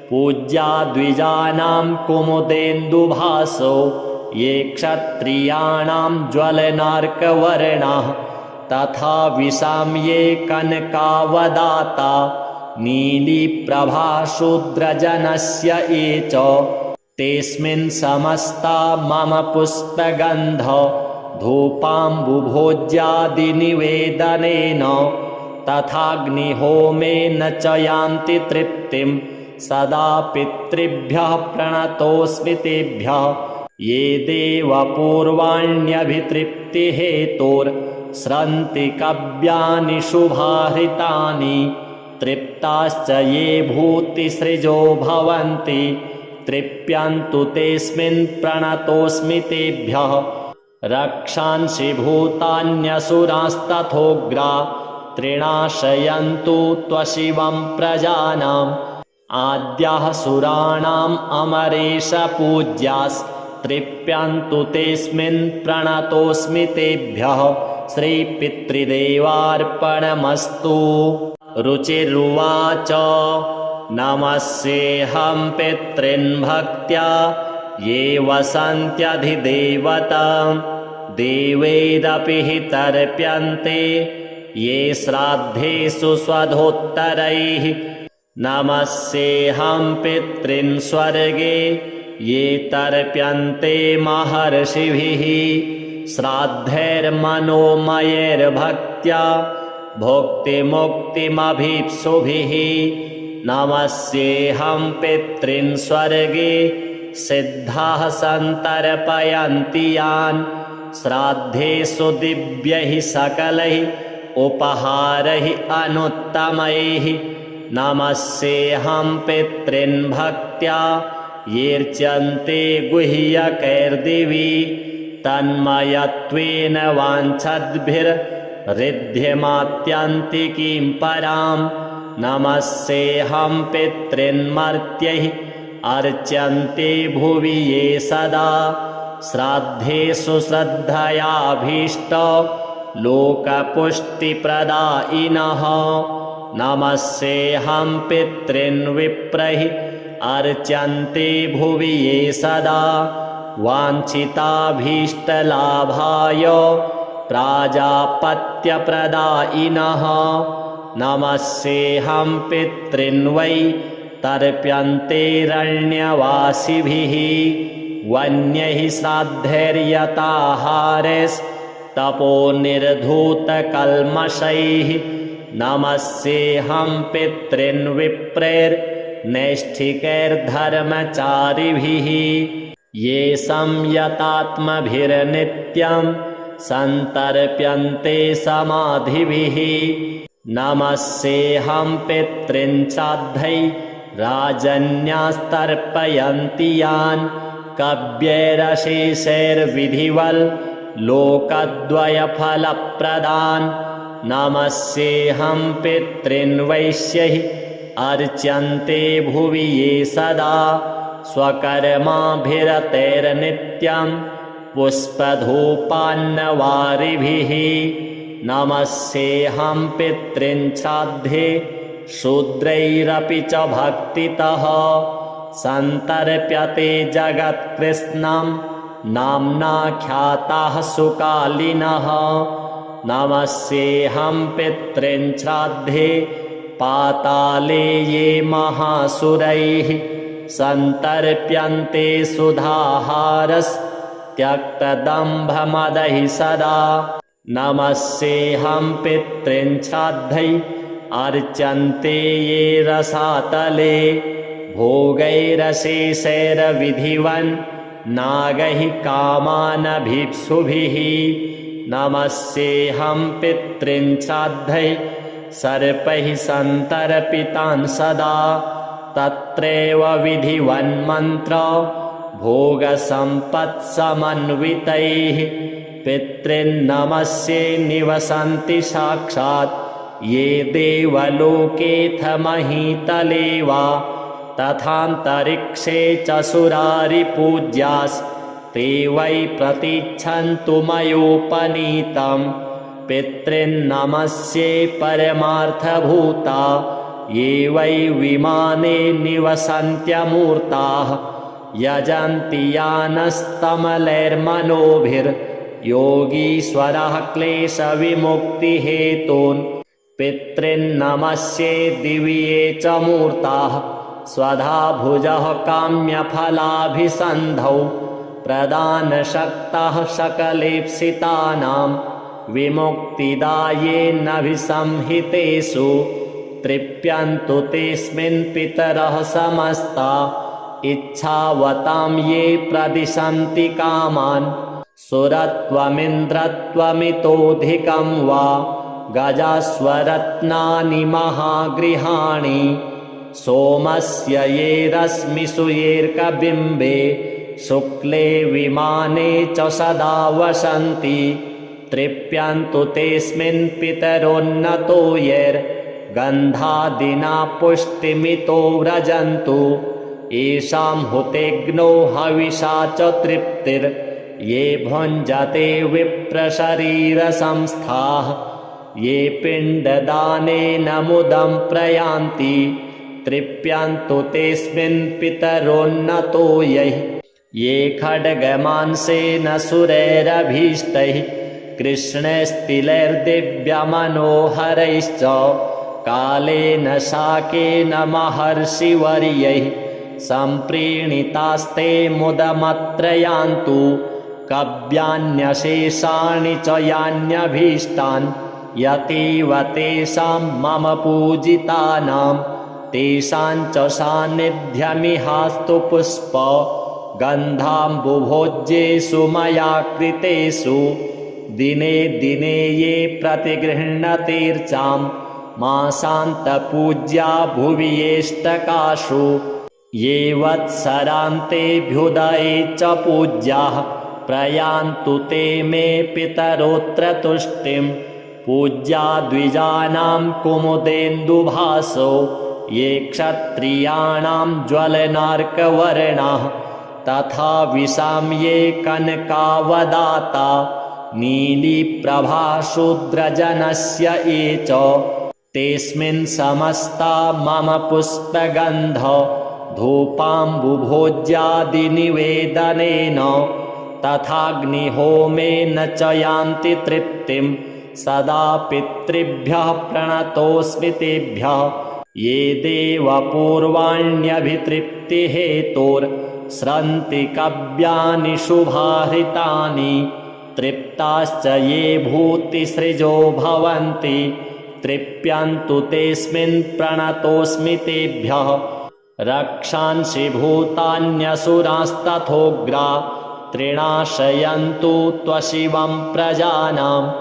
[SPEAKER 1] पूज्या द्विजानां कुमुदेन्दुभासो ये क्षत्रियाणां ज्वलनार्कवर्णाः तथा विशाम्ये कनकावदाता नीलिप्रभाशूद्रजनस्य ये च तेस्मिन् समस्ता मम पुष्पगन्ध धूपाम्बुभोज्यादिनिवेदनेन तथाग्निहोमेन च यान्ति तृप्तिं सदा पितृभ्यः प्रणतोऽस्मि तेभ्यः ये देवपूर्वाण्यभितृप्तिहेतोर्स्रन्ति कव्यानि शुभाहृतानि तृप्ताश्च ये भूतिसृजो भवन्ति तृप्यन्तु तेऽस्मिन् प्रणतोऽस्मि तेभ्यः रक्षांसि भूतान्यसुरास्तथोग्रा त्रिणाशयन्तु त्वशिवं प्रजानाम् आद्याः सुराणाम् अमरेश पूज्यास्तृप्यन्तु तेऽस्मिन् प्रणतोऽस्मि तेभ्यः श्रीपितृदेवार्पणमस्तु। रुचिरुवाच नमस्येऽहं पितॄन् भक्त्या ये वसन्त्यधिदेवतां देवैरपि हि तर्प्यन्ते ये श्राद्धेषु स्वधोत्तरैः नमस्येऽहं पितॄन् स्वर्गे ये तर्प्यन्ते महर्षिभिः श्राद्धैर्मनोमयैर्भक्त्या भुक्तिमुक्तिमभीप्सुभिः नमस्येऽहं पितॄन् स्वर्गे सिद्धाः सन्तर्पयन्ति यान् श्राद्धेषु दिव्यैः सकलैः उपहारैः अनुत्तमैः नमस्येऽहं पितॄन् भक्त्या येऽर्च्यन्ते गुह्यकैर्दिवि तन्मयत्वेन वाञ्छद्भिर्ऋद्ध्यमात्यन्तिकीं परां नमस्येऽहं पितॄन् मर्त्यैः अर्च्यन्ते भुवि ये सदा श्राद्धेषु श्रद्धयाभीष्ट लोकपुष्टिप्रदायिनः नमस्येऽहं पितॄन् विप्रैः अर्च्यन्ते भुवि ये सदा वाञ्छिताभीष्टलाभाय प्राजापत्यप्रदायिनः नमस्येऽहं पितॄन् वै तर्प्यन्तेरण्यवासिभिः वन्यैः श्राद्धैर्यताहारैस्तपोनिर्धूतकल्मषैः नमस्येऽहं पितॄन् विप्रेर्नैष्ठिकैर्धर्मचारिभिः ये संयतात्मभिर्नित्यं सन्तर्प्यन्ते समाधिभिः नमस्येऽहं पितॄन् श्राद्धैः राजन्यास्तर्पयन्ति यान् कव्यैरशेषैर्विधिवल् लोकद्वयफलप्रदान् नमस्येऽहं पितॄन् वैश्यैः अर्च्यन्ते भुवि ये सदा स्वकर्माभिरतैर्नित्यं पुष्पधूपान्नवारिभिः नमस्येऽहं पितॄन् श्राद्धे शूद्रैरपि च भक्तितः सन्तर्प्यते जगत्कृत्स्नं नाम्नाख्याताः सुकालिनः नमस्येऽहं पितॄन् श्राद्धे पाताले ये महासुरैः सन्तर्प्यन्ते सुधाहारस्त्यक्तदम्भमदैः सदा नमस्येऽहं पितॄन् श्राद्धैः अर्च्यन्ते ये रसातले भोगैरशेषैर्विधिवन् नागैः कामानभीप्सुभिः नमस्येऽहं पितॄन् श्राद्धैः सर्पैः सन्तर्पितान् सदा तत्रैव विधिवन्मन्त्र भोगसम्पत्समन्वितैः पितॄन्नमस्ये निवसन्ति साक्षात् ये देवलोकेऽथ महीतले वा तथान्तरिक्षे च सुरारिपूज्यास्ते वै प्रतीच्छन्तु मयोपनीतं पितॄन्नमस्ये परमार्थभूता ये वै विमाने निवसन्त्यमूर्ताः यजन्ति यानस्तमलैर्मनोभिर् योगीश्वरः क्लेशविमुक्तिहेतून् पितॄन्नमस्ये दिव्ये च मूर्ताः स्वधा भुजः काम्यफलाभिसन्धौ प्रदानशक्तः सकलेप्सितानां विमुक्तिदायेनभिसंहितेषु तृप्यन्तु तेऽस्मिन् पितरः समस्ता इच्छावतां ये प्रदिशन्ति कामान् सुरत्वमिन्द्रत्वमितोऽधिकं वा गजास्वरत्नानि महागृहाणि सोमस्य ये रश्मिषु येऽर्कबिम्बे शुक्ले विमाने च सदा वसन्ति तृप्यन्तु तेऽस्मिन् पितरोन्नतो यैर्गन्धादिना पुष्टिमितो व्रजन्तु येषां हुतेऽग्नौ हविषा च तृप्तिर्ये भुञ्जते विप्रशरीरसंस्थाः ये पिण्डदानेन मुदं प्रयान्ति तृप्यन्तु तेऽस्मिन् पितरोन्नतो यैः ये खड्गमांसेन सुरैरभीष्टैः कृष्णैस्तिलैर्दिव्यमनोहरैश्च कालेन शाकेन महर्षिवर्यैः सम्प्रीणितास्ते मुदमत्र यान्तु कव्यान्यशेषाणि च यान्यभीष्टान् यतीव तेषां मम पूजितानां तेषां च सान्निध्यमिहास्तु पुष्प गन्धाम्बुभोज्येषु मया कृतेषु दिने दिने ये प्रतिगृह्णतीर्चां मासान्तपूज्या भुवि येष्टकासु ये वत्सरान्तेऽभ्युदये च पूज्याः प्रयान्तु ते मे पितरोऽत्र तुष्टिं पूज्या द्विजानां कुमुदेन्दुभासो ये क्षत्रियाणां ज्वलनार्कवर्णाः तथा विशां ये कनकावदाता नीलीप्रभाशूद्रजनस्य ये च तेऽस्मिन् समस्ता मम पुष्पगन्ध धूपाम्बुभोज्यादिनिवेदनेन तथाग्निहोमेन च यान्ति तृप्तिं सदा पितृभ्यः प्रणतोऽस्मि तेभ्यः ये देवपूर्वाण्यभितृप्तिहेतोर्स्रन्ति कव्यानि शुभाहृतानि तृप्ताश्च ये भूतिसृजो भवन्ति तृप्यन्तु तेऽस्मिन् प्रणतोऽस्मि तेभ्यः रक्षांसि भूतान्यसुरास्तथोग्रा त्रिणाशयन्तु त्वशिवं प्रजानाम्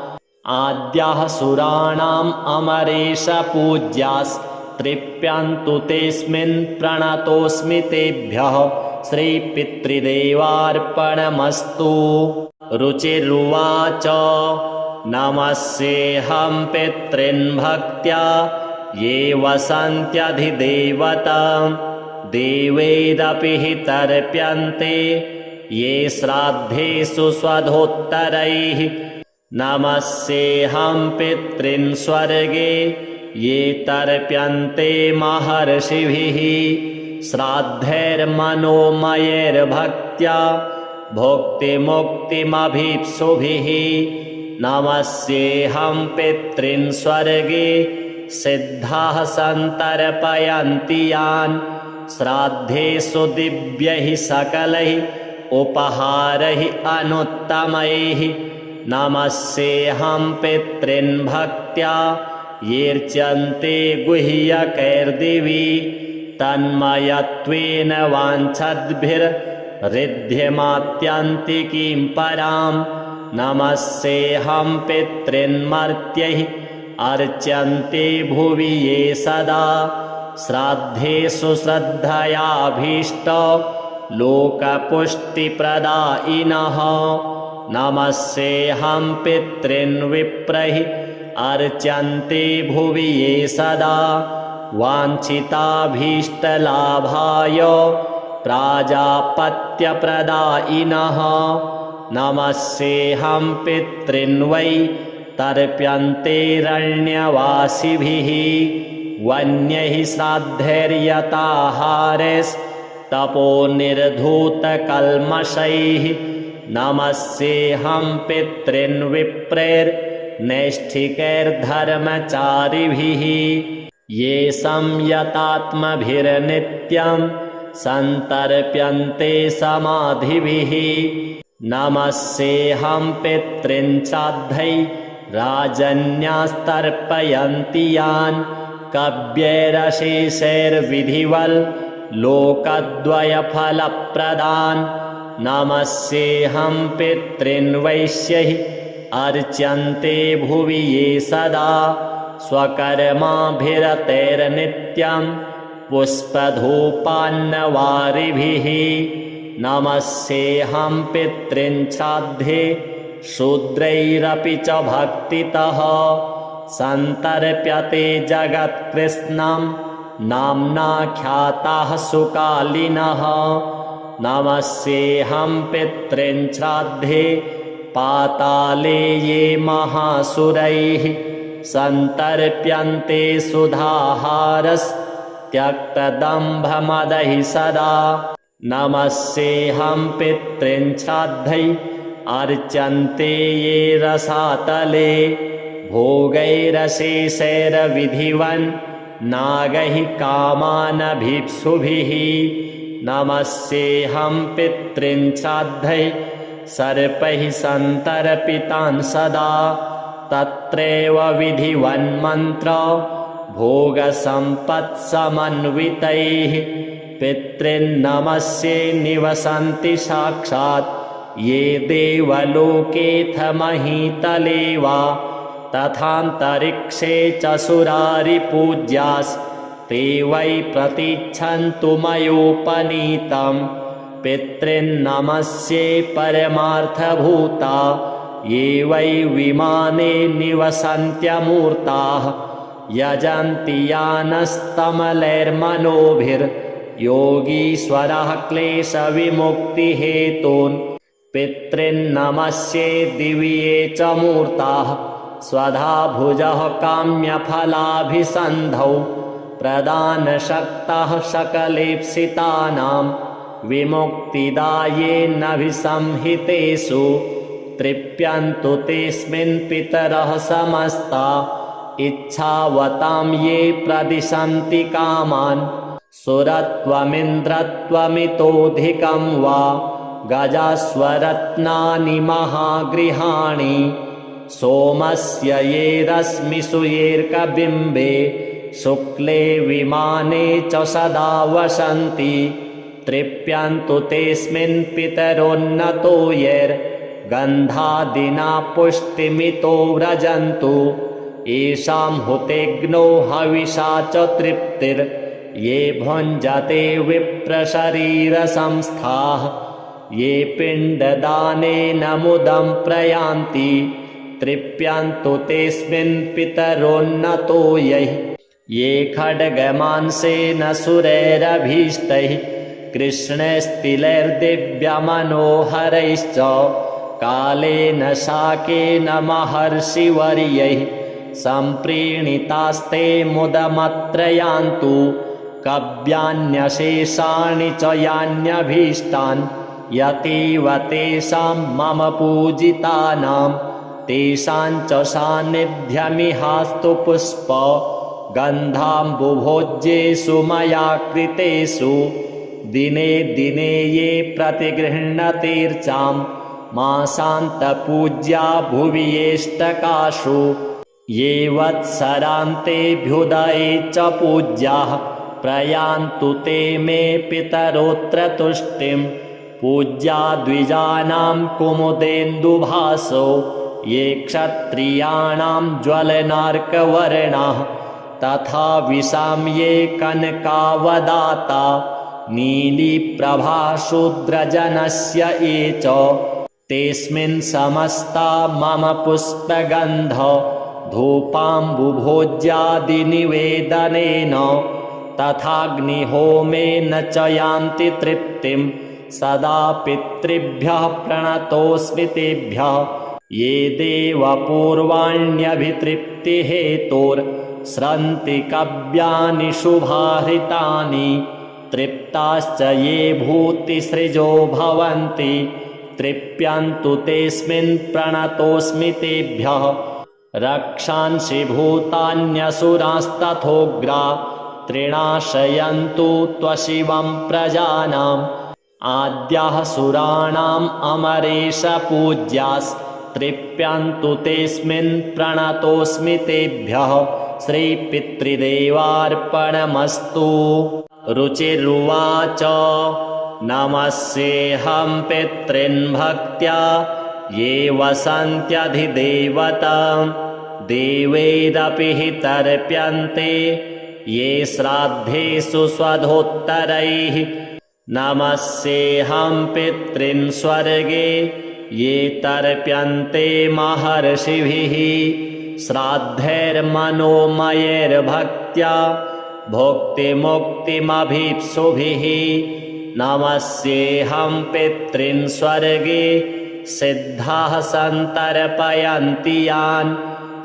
[SPEAKER 1] आद्याः सुराणाम् अमरेश पूज्यास्तृप्यन्तु तेऽस्मिन् प्रणतोऽस्मि तेभ्यः श्रीपितृदेवार्पणमस्तु। रुचिरुवाच नमस्येऽहं पितॄन् भक्त्या ये वसन्त्यधिदेवतां देवैरपि हि तर्प्यन्ते ये श्राद्धेषु स्वधोत्तरैः नमस्येऽहं पितॄन् स्वर्गे ये तर्प्यन्ते महर्षिभिः श्राद्धैर्मनोमयैर्भक्त्या भुक्तिमुक्तिमभीप्सुभिः नमस्येऽहं पितॄन् स्वर्गे सिद्धाः सन्तर्पयन्ति यान् श्राद्धेषु दिव्यैः सकलैः उपहारैः अनुत्तमैः नमस्येऽहं पितॄन् भक्त्या येऽर्च्यन्ते गुह्यकैर्दिवि तन्मयत्वेन वाञ्छद्भिर्हृद्यमात्यन्तिकीं परां नमस्येऽहं पितॄन् मर्त्यैः अर्च्यन्ते भुवि ये सदा श्राद्धेषु श्रद्धयाभीष्ट लोकपुष्टिप्रदायिनः नमस्येऽहं पितॄन् विप्रैः अर्च्यन्ते भुवि ये सदा वाञ्छिताभीष्टलाभाय प्राजापत्यप्रदायिनः नमस्येऽहं पितॄन् वै तर्प्यन्तेरण्यवासिभिः वन्यैः श्राद्धैर्यताहारैस्तपोनिर्धूतकल्मषैः नमस्येऽहं पितॄन् विप्रैर्नैष्ठिकैर्धर्मचारिभिः ये संयतात्मभिर्नित्यं सन्तर्प्यन्ते समाधिभिः नमस्येऽहं पितॄन् श्राद्धैराजन्यास्तर्पयन्ति यान् कव्यैरशेषैर्विधिवल् लोकद्वयफलप्रदान् नमस्येऽहं पितॄन् वैश्यैः अर्च्यन्ते भुवि ये सदा स्वकर्माभिरतैर्नित्यं पुष्पधूपान्नवारिभिः नमस्येऽहं पितॄन् श्राद्धे शूद्रैरपि च भक्तितः सन्तर्प्यते जगत्कृत्स्नं नाम्नाख्याताः सुकालिनः नमस्येऽहं पितॄन् श्राद्धे पाताले ये महासुरैः सन्तर्प्यन्ते सुधाहारस्त्यक्तदम्भमदैः सदा नमस्येऽहं पितॄन् श्राद्धैः अर्च्यन्ते ये रसातले भोगैरशेषैर्विधिवन् नागैः कामानभीप्सुभिः नमस्येऽहं पितॄन् श्राद्धैः सर्पैः सन्तर्पितान् सदा तत्रैव विधिवन्मन्त्र भोगसम्पत्समन्वितैः पितॄन्नमस्ये निवसन्ति साक्षात् ये देवलोकेऽथ महीतले वा तथान्तरिक्षे च सुरारिपूज्यास्ते वै प्रतीच्छन्तु मयोपनीतं पितॄन्नमस्ये परमार्थभूता ये वै विमाने निवसन्त्यमूर्ताः यजन्ति यानस्तमलैर्मनोभिर्योगीश्वरः क्लेशविमुक्तिहेतून् पितॄन्नमस्ये दिव्ये च मूर्ताः स्वधा भुजः काम्यफलाभिसन्धौ प्रदानशक्तः सकलेप्सितानां विमुक्तिदायेनभिसंहितेषु तृप्यन्तु तेऽस्मिन् पितरः समस्ता इच्छावतां ये प्रदिशन्ति कामान् सुरत्वमिन्द्रत्वमितोऽधिकं वा गजास्वरत्नानि महागृहाणि सोमस्य ये रश्मिषु येऽर्कबिम्बे शुक्ले विमाने च सदा वसन्ति तृप्यन्तु तेऽस्मिन् पितरोन्नतो यैर्गन्धादिना पुष्टिमितो व्रजन्तु येषां हुतेग्नो हविषा च तृप्तिर्ये भुञ्जते विप्रशरीरसंस्थाः ये पिण्डदानेन मुदं प्रयान्ति तृप्यन्तु तेऽस्मिन् पितरोन्नतो यैः ये खड्गमांसेन सुरैरभीष्टैः कृष्णैस्तिलैर्दिव्यमनोहरैश्च कालेन शाकेन महर्षिवर्यैः सम्प्रीणितास्ते मुदमत्र यान्तु कव्यान्यशेषाणि च यान्यभीष्टान् यतीव तेषां मम पूजितानां तेषां च सान्निध्यमिहास्तु पुष्प गन्धाम्बुभोज्येषु मया कृतेषु दिने दिने ये प्रतिगृह्णतीर्चां मासान्तपूज्या भुवि येष्टकाशु ये वत्सरान्तेऽभ्युदये च पूज्याः प्रयान्तु ते मे पितरोऽत्र तुष्टिं पूज्या द्विजानां कुमुदेन्दुभासो ये क्षत्रियाणां ज्वलनार्कवर्णाः तथा विशां ये कनकावदाता नीलीप्रभा शूद्रजनस्य ये च तेऽस्मिन् समस्ता मम पुष्पगन्ध धूपाम्बुभोज्यादिनिवेदनेन तथाग्निहोमेन च यान्ति तृप्तिं सदा पितृभ्यः प्रणतोऽस्मि तेभ्यः ये देवपूर्वाण्यभितृप्तिहेतोर्स्रन्ति कव्यानि शुभाहृतानि तृप्ताश्च ये भूतिसृजो भवन्ति तृप्यन्तु तेऽस्मिन् प्रणतोऽस्मि तेभ्यः रक्षांसि भूतान्यसुरास्तथोग्रा त्रिणाशयन्तु त्वशिवं प्रजानाम् आद्याः सुराणाम् अमरेश पूज्यास्तृप्यन्तु तेऽस्मिन् प्रणतोऽस्मि तेभ्यः श्रीपितृदेवार्पणमस्तु। रुचिरुवाच नमस्येऽहं पितॄन् भक्त्या ये वसन्त्यधिदेवतां देवैरपि हि तर्प्यन्ते ये श्राद्धेषु स्वधोत्तरैः नमस्येऽहं पितॄन् स्वर्गे ये तर्प्यन्ते महर्षिभिः श्राद्धैर्मनोमयैर्भक्त्या भुक्तिमुक्तिमभीप्सुभिः नमस्येऽहं पितॄन् स्वर्गे सिद्धाः सन्तर्पयन्ति यान्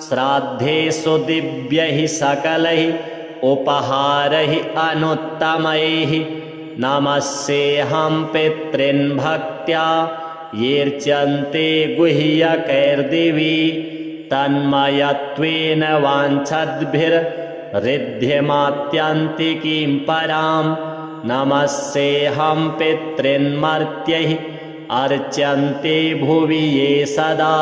[SPEAKER 1] श्राद्धेषु दिव्यैः सकलैः उपहारैः अनुत्तमैः नमस्येऽहं पितॄन् भक्त्या येऽर्च्यन्ते गुह्यकैर्दिवि तन्मयत्वेन वाञ्छद्भिर्ऋद्ध्यमात्यन्तिकीं परां नमस्येऽहं पितॄन् मर्त्यैः अर्च्यन्ते भुवि ये सदा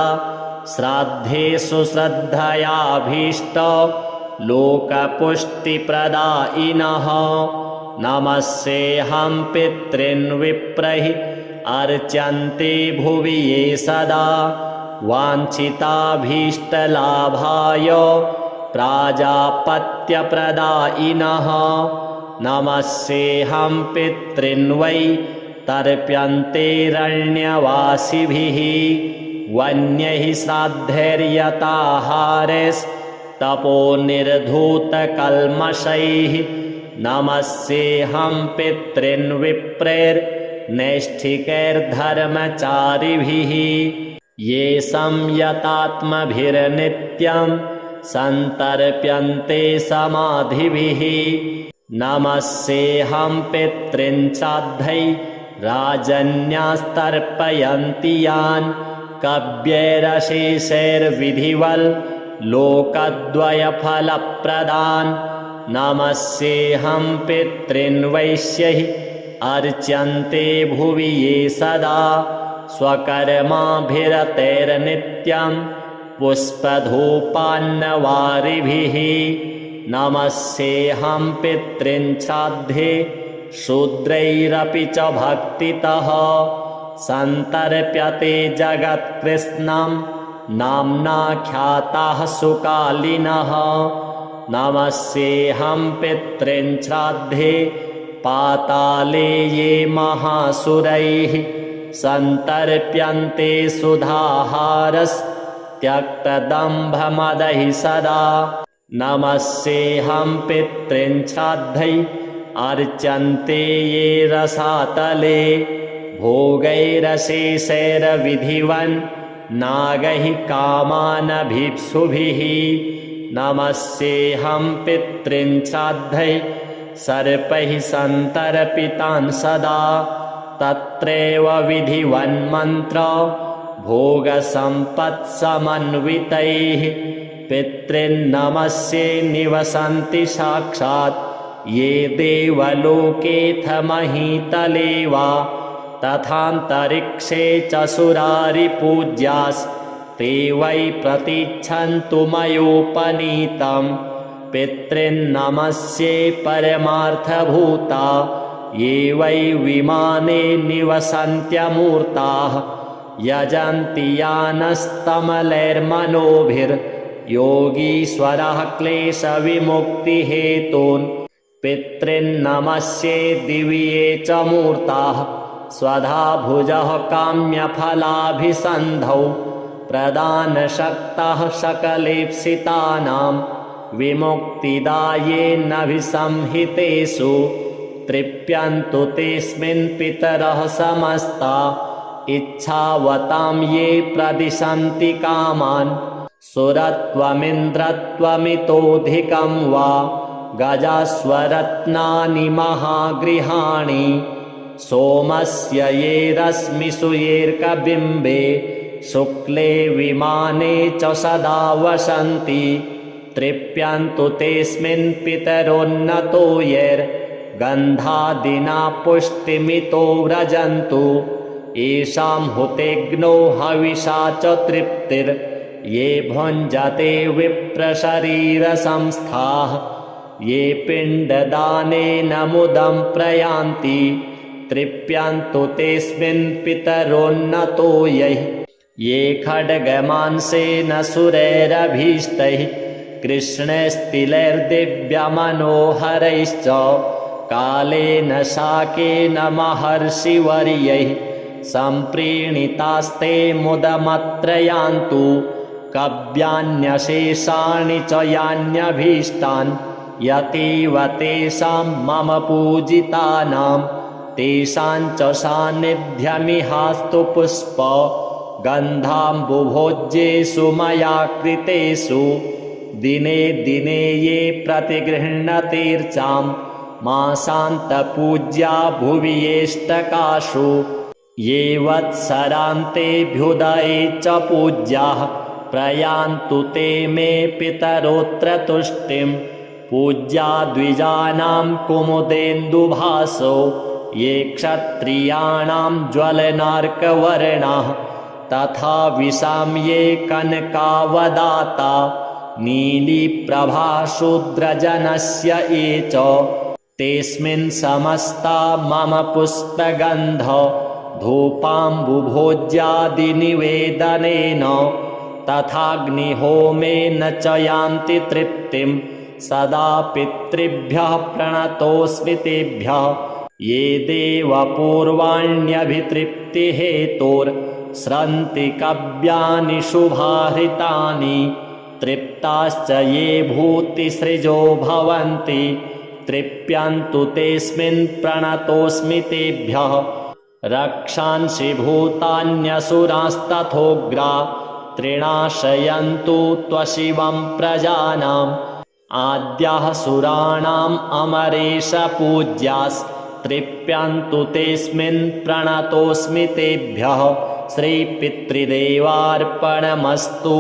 [SPEAKER 1] श्राद्धेषु श्रद्धयाभीष्ट लोकपुष्टिप्रदायिनः नमस्येऽहं पितॄन् विप्रैः अर्च्यन्ते भुवि ये सदा वाञ्छिताभीष्टलाभाय प्राजापत्यप्रदायिनः नमस्येऽहं पितॄन् वै तर्प्यन्तेरण्यवासिभिः वन्यैः श्राद्धैर्यताहारैस्तपोनिर्धूतकल्मषैः नमस्येऽहं पितॄन् विप्रेर्नैष्ठिकैर्धर्मचारिभिः ये संयतात्मभिर्नित्यं सन्तर्प्यन्ते समाधिभिः नमस्येऽहं पितॄन् श्राद्धैः राजन्यास्तर्पयन्ति यान् कव्यैरशेषैर्विधिवल् लोकद्वयफलप्रदान् नमस्येऽहं पितॄन् वैश्यैः अर्च्यन्ते भुवि ये सदा स्वकर्माभिरतैर्नित्यं पुष्पधूपान्नवारिभिः नमस्येऽहं पितॄन् श्राद्धे शूद्रैरपि च भक्तितः सन्तर्प्यते जगत्कृत्स्नं नाम्नाख्याताः सुकालिनः नमस्येऽहं पितॄन् श्राद्धे पाताले ये महासुरैः सन्तर्प्यन्ते सुधाहारस्त्यक्तदम्भमदैः सदा नमस्येऽहं पितॄन् श्राद्धैः अर्च्यन्ते ये रसातले भोगैरशेषैर्विधिवन् नागैः कामानभीप्सुभिः नमस्येऽहं पितॄन् श्राद्धैः सर्पैः सन्तर्पितान् सदा तत्रैव विधिवन्मन्त्र भोगसम्पत्समन्वितैः पितॄन्नमस्ये निवसन्ति साक्षात् ये देवलोकेऽथ महीतले वा तथान्तरिक्षे च सुरारिपूज्यास्ते वै प्रतीच्छन्तु मयोपनीतं पितॄन्नमस्ये परमार्थभूता ये वै विमाने निवसन्त्यमूर्ताः यजन्ति यानस्तमलैर्मनोभिर्योगीश्वरः क्लेशविमुक्तिहेतून् पितॄन्नमस्ये दिव्ये च मूर्ताः स्वधा भुजः काम्यफलाभिसन्धौ प्रदानशक्तः सकलेप्सितानां विमुक्तिदायेनभिसंहितेषु तृप्यन्तु तेऽस्मिन् पितरः समस्ता इच्छावतां ये प्रदिशन्ति कामान् सुरत्वमिन्द्रत्वमितोऽधिकं वा गजास्वरत्नानि महागृहाणि सोमस्य ये रश्मिषु येऽर्कबिम्बे शुक्ले विमाने च सदा वसन्ति तृप्यन्तु तेऽस्मिन् पितरोन्नतो यैर्गन्धादिना पुष्टिमितो व्रजन्तु येषां हुतेऽग्नौ हविषा च तृप्तिर्ये भुञ्जते विप्रशरीरसंस्थाः ये पिण्डदानेन मुदं प्रयान्ति तृप्यन्तु तेऽस्मिन् पितरोन्नतो यैः ये खड्गमांसेन सुरैरभीष्टैः कृष्णैस्तिलैर्दिव्यमनोहरैश्च कालेन शाकेन महर्षिवर्यैः सम्प्रीणितास्ते मुदमत्र यान्तु कव्यान्यशेषाणि च यान्यभीष्टान् यतीव तेषां मम पूजितानां तेषां च सान्निध्यमिहास्तु पुष्प गन्धाम्बुभोज्येषु मया कृतेषु दिने दिने ये प्रतिगृह्णतीर्चां मासान्तपूज्या भुवि येष्टकाशु ये वत्सरान्तेऽभ्युदये च पूज्याः प्रयान्तु ते मे पितरोऽत्र तुष्टिं पूज्या द्विजानां कुमुदेन्दुभासो ये क्षत्रियाणां ज्वलनार्कवर्णाः तथा विशां ये कनकावदाता नीलीप्रभाशूद्रजनस्य ये च तेऽस्मिन् समस्ता मम पुष्पगन्ध धूपाम्बुभोज्यादिनिवेदनेन तथाग्निहोमेन च यान्ति तृप्तिं सदा पितृभ्यः प्रणतोऽस्मि तेभ्यः ये देवपूर्वाण्यभितृप्तिहेतोर्स्रन्ति कव्यानि शुभाहृतानि तृप्ताश्च ये भूतिसृजो भवन्ति तृप्यन्तु तेऽस्मिन् प्रणतोऽस्मि तेभ्यः रक्षांसि भूतान्यसुरास्तथोग्रा त्रिणाशयन्तु त्वशिवं प्रजानाम् आद्याः सुराणाम् अमरेश पूज्यास्तृप्यन्तु तेऽस्मिन् प्रणतोऽस्मि तेभ्यः श्रीपितृदेवार्पणमस्तु।